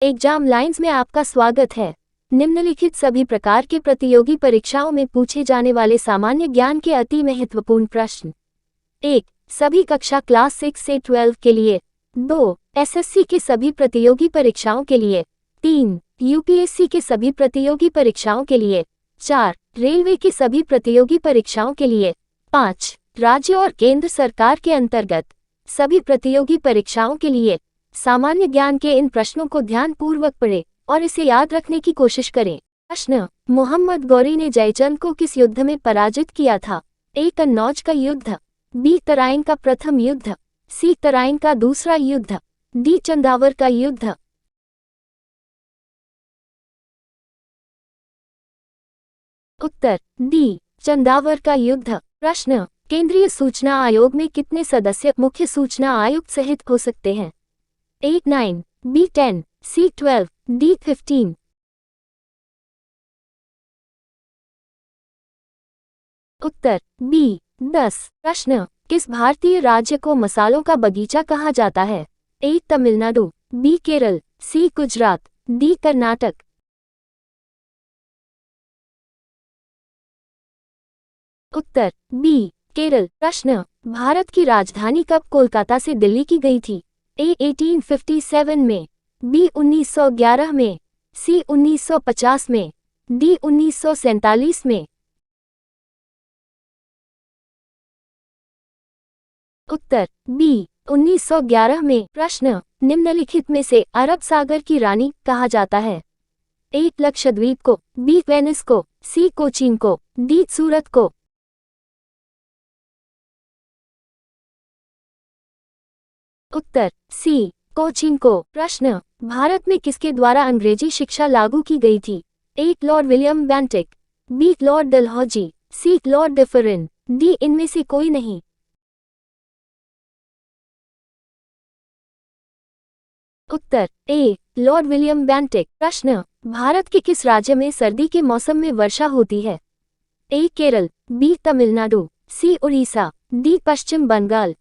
Exam lines में आपका स्वागत है। निम्नलिखित सभी प्रकार के प्रतियोगी परीक्षाओं में पूछे जाने वाले सामान्य ज्ञान के अति महत्वपूर्ण प्रश्न। 1. सभी कक्षा क्लास 6 से 12 के लिए। 2. एसएससी के सभी प्रतियोगी परीक्षाओं के लिए। 3. यूपीएससी के सभी प्रतियोगी परीक्षाओं के लिए। 4. रेलवे की सभी प्रतियोगी परीक्षाओं के लिए। 5. राज्य और केंद्र सरकार के अंतर्गत सभी प्रतियोगी परीक्षाओं के लिए। सामान्य ज्ञान के इन प्रश्नों को ध्यानपूर्वक पढ़ें और इसे याद रखने की कोशिश करें। प्रश्न: मोहम्मद गौरी ने जयचंद को किस युद्ध में पराजित किया था? ए. कन्नौज का युद्ध, बी. तराइन का प्रथम युद्ध, सी. तराइन का दूसरा युद्ध, डी. चंदावर का युद्ध। उत्तर डी. चंदावर का युद्ध। प्रश्न: केंद्रीय सूचना आयोग में कितने सदस्य मुख्य सूचना आयुक्त सहित हो सकते हैं? ए. 9, बी. 10, सी. 12, डी. 15। उत्तर बी. 10। प्रश्न: किस भारतीय राज्य को मसालों का बगीचा कहा जाता है? ए. तमिलनाडु, बी. केरल, सी. गुजरात, डी. कर्नाटक। उत्तर बी. केरल। प्रश्न: भारत की राजधानी कब कोलकाता से दिल्ली की गई थी? ए. 1857 में, बी. 1911 में, सी. 1950 में, डी. 1947 में। उत्तर बी. 1911 में। प्रश्न: निम्नलिखित में से अरब सागर की रानी कहा जाता है? ए. लक्षद्वीप को, बी. वेनिस को, सी. कोचीन को, डी. सूरत को। उत्तर सी. कोचीन को। प्रश्न: भारत में किसके द्वारा अंग्रेजी शिक्षा लागू की गई थी? A. Lord William Bentinck, B. Lord Dalhousie, C. Lord Dufferin, D. इनमें से कोई नहीं। उत्तर ए. Lord William Bentinck. प्रश्न: भारत के किस राज्य में सर्दी के मौसम में वर्षा होती है? ए. केरल, बी. तमिलनाडु, सी. उड़ीसा, डी. पश्चिम बंगाल।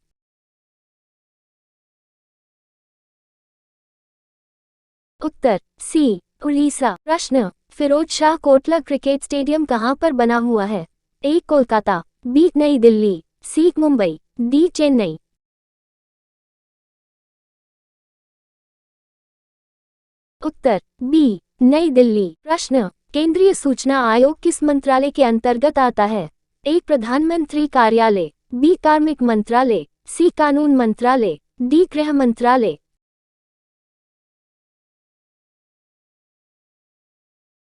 उत्तर सी. उड़ीसा। प्रश्न: फिरोज शाह कोटला क्रिकेट स्टेडियम कहाँ पर बना हुआ है? ए. कोलकाता, बी. नई दिल्ली, सी. मुंबई, डी. चेन्नई। उत्तर बी. नई दिल्ली। प्रश्न: केंद्रीय सूचना आयोग किस मंत्रालय के अंतर्गत आता है? ए. प्रधानमंत्री कार्यालय, बी. कार्मिक मंत्रालय, सी. कानून मंत्रालय, डी. गृह मंत्रालय।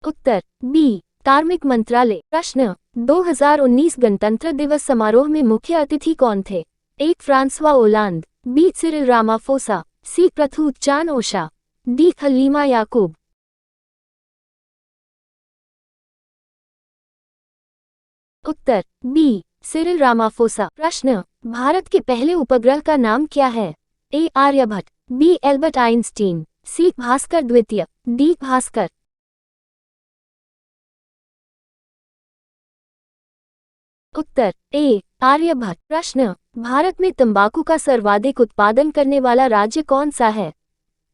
उत्तर बी. कार्मिक मंत्रालय। प्रश्न: 2019 गणतंत्र दिवस समारोह में मुख्य अतिथि कौन थे? A. Francois Hollande, B. Cyril Ramaphosa, C. Prayut Chan-o-cha, D. Halimah Yacob. उत्तर बी. Cyril Ramaphosa. प्रश्न: भारत के पहले उपग्रह का नाम क्या है? A. Aryabhata, B. Albert Einstein, C. Bhaskara द्वितीय, डी. भास्कर। उत्तर ए. आर्यभट्ट। प्रश्न: भारत में तंबाकू का सर्वाधिक उत्पादन करने वाला राज्य कौन सा है?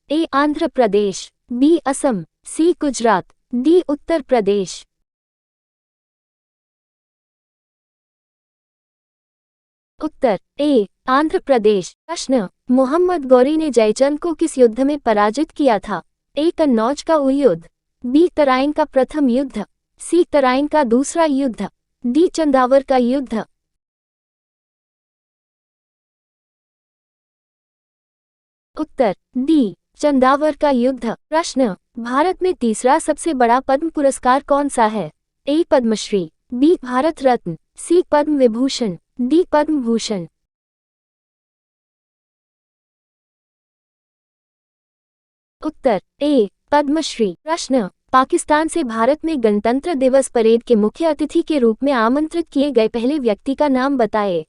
ए. आंध्र प्रदेश, बी. असम, सी. गुजरात, डी. उत्तर प्रदेश। उत्तर ए. आंध्र प्रदेश। प्रश्न: मोहम्मद गौरी ने जयचंद को किस युद्ध में पराजित किया था? ए. कन्नौज का युद्ध, बी. तराइन का प्रथम युद्ध, सी. तराइन का दूसरा युद्ध, डी. चंदावर का युद्ध। उत्तर डी. चंदावर का युद्ध। प्रश्न: भारत में तीसरा सबसे बड़ा पद्म पुरस्कार कौन सा है? ए. पद्मश्री, बी. भारत रत्न, सी. पद्म विभूषण, डी. पद्म भूषण। उत्तर ए. पद्मश्री। प्रश्न: पाकिस्तान से भारत में गणतंत्र दिवस परेड के मुख्य अतिथि के रूप में आमंत्रित किए गए पहले व्यक्ति का नाम बताएं।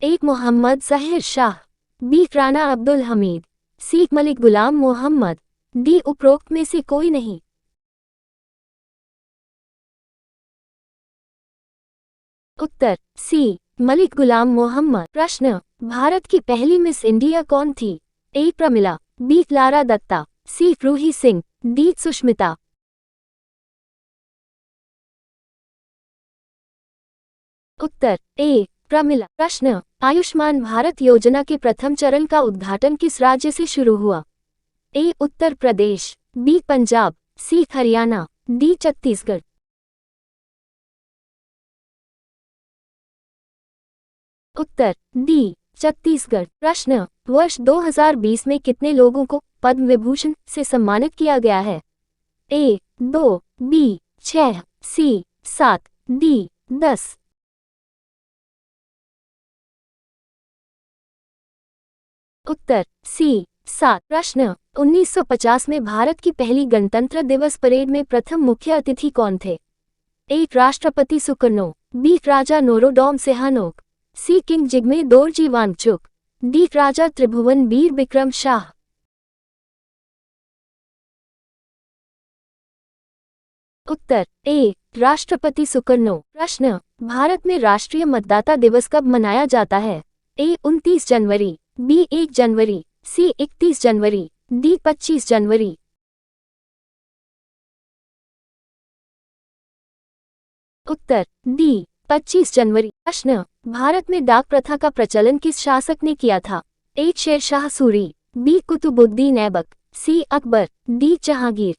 ए. मोहम्मद ज़हीर शाह, बी. राना अब्दुल हमीद, सी. मलिक गुलाम मोहम्मद, डी. उपरोक्त में से कोई नहीं। उत्तर सी. मलिक गुलाम मोहम्मद। प्रश्न: भारत की पहली मिस इंडिया कौन थी? ए. प्रमिला, बी. लारा दत्ता, सी रूही सिंह, डी सुष्मिता। उत्तर ए प्रमिला। प्रश्न, आयुष्मान भारत योजना के प्रथम चरण का उद्घाटन किस राज्य से शुरू हुआ? ए उत्तर प्रदेश, बी पंजाब, सी हरियाणा, डी छत्तीसगढ़। उत्तर डी छत्तीसगढ़। प्रश्न, वर्ष 2020 में कितने लोगों को पद्म विभूषण से सम्मानित किया गया है? ए 2, बी 6, सी 7, डी 10। उत्तर सी 7। प्रश्न, 1950 में भारत की पहली गणतंत्र दिवस परेड में प्रथम मुख्य अतिथि कौन थे? ए राष्ट्रपति सुकर्नो, बी राजा नोरोडॉम सिहानोक, सी किंग जिग्मे दोरजी वांगचुक, डी राजा त्रिभुवन बीर बिक्रम शाह। उत्तर ए राष्ट्रपति सुकर्नो। प्रश्न, भारत में राष्ट्रीय मतदाता दिवस कब मनाया जाता है? ए 29 जनवरी, बी 1 जनवरी, सी 31 जनवरी, डी 25 जनवरी। उत्तर डी 25 जनवरी। प्रश्न, भारत में डाक प्रथा का प्रचलन किस शासक ने किया था? ए शेरशाह सूरी, बी कुतुबुद्दीन ऐबक, सी अकबर, डी जहांगीर।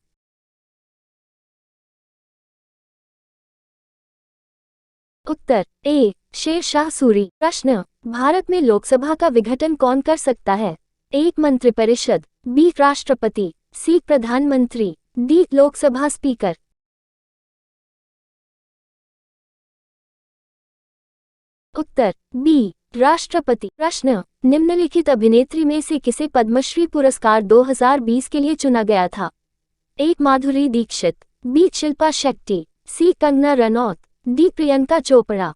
उत्तर ए शेरशाह सूरी। प्रश्न, भारत में लोकसभा का विघटन कौन कर सकता है? ए मंत्रिपरिषद, बी राष्ट्रपति, सी प्रधानमंत्री, डी लोकसभा स्पीकर। उत्तर बी राष्ट्रपति। प्रश्न, निम्नलिखित अभिनेत्री में से किसे पद्मश्री पुरस्कार 2020 के लिए चुना गया था? ए माधुरी दीक्षित, बी शिल्पा शेट्टी, सी कंगना रनौत, डी प्रियंका चोपड़ा।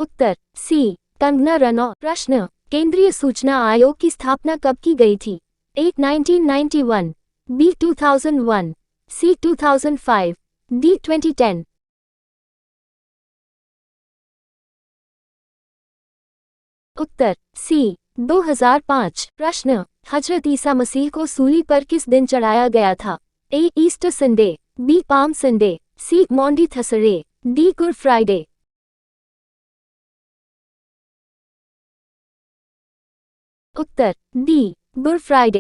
उत्तर सी कंगना रनौत। प्रश्न, केंद्रीय सूचना आयोग की स्थापना कब की गई थी? ए 1991, बी 2001, सी 2005, डी 2010। उत्तर सी 2005। प्रश्न, हजरत ईसा मसीह को सूली पर किस दिन चढ़ाया गया था? A Easter Sunday, B Palm Sunday, C Maundy Thursday, D Good Friday. उत्तर डी गुड फ्राइडे।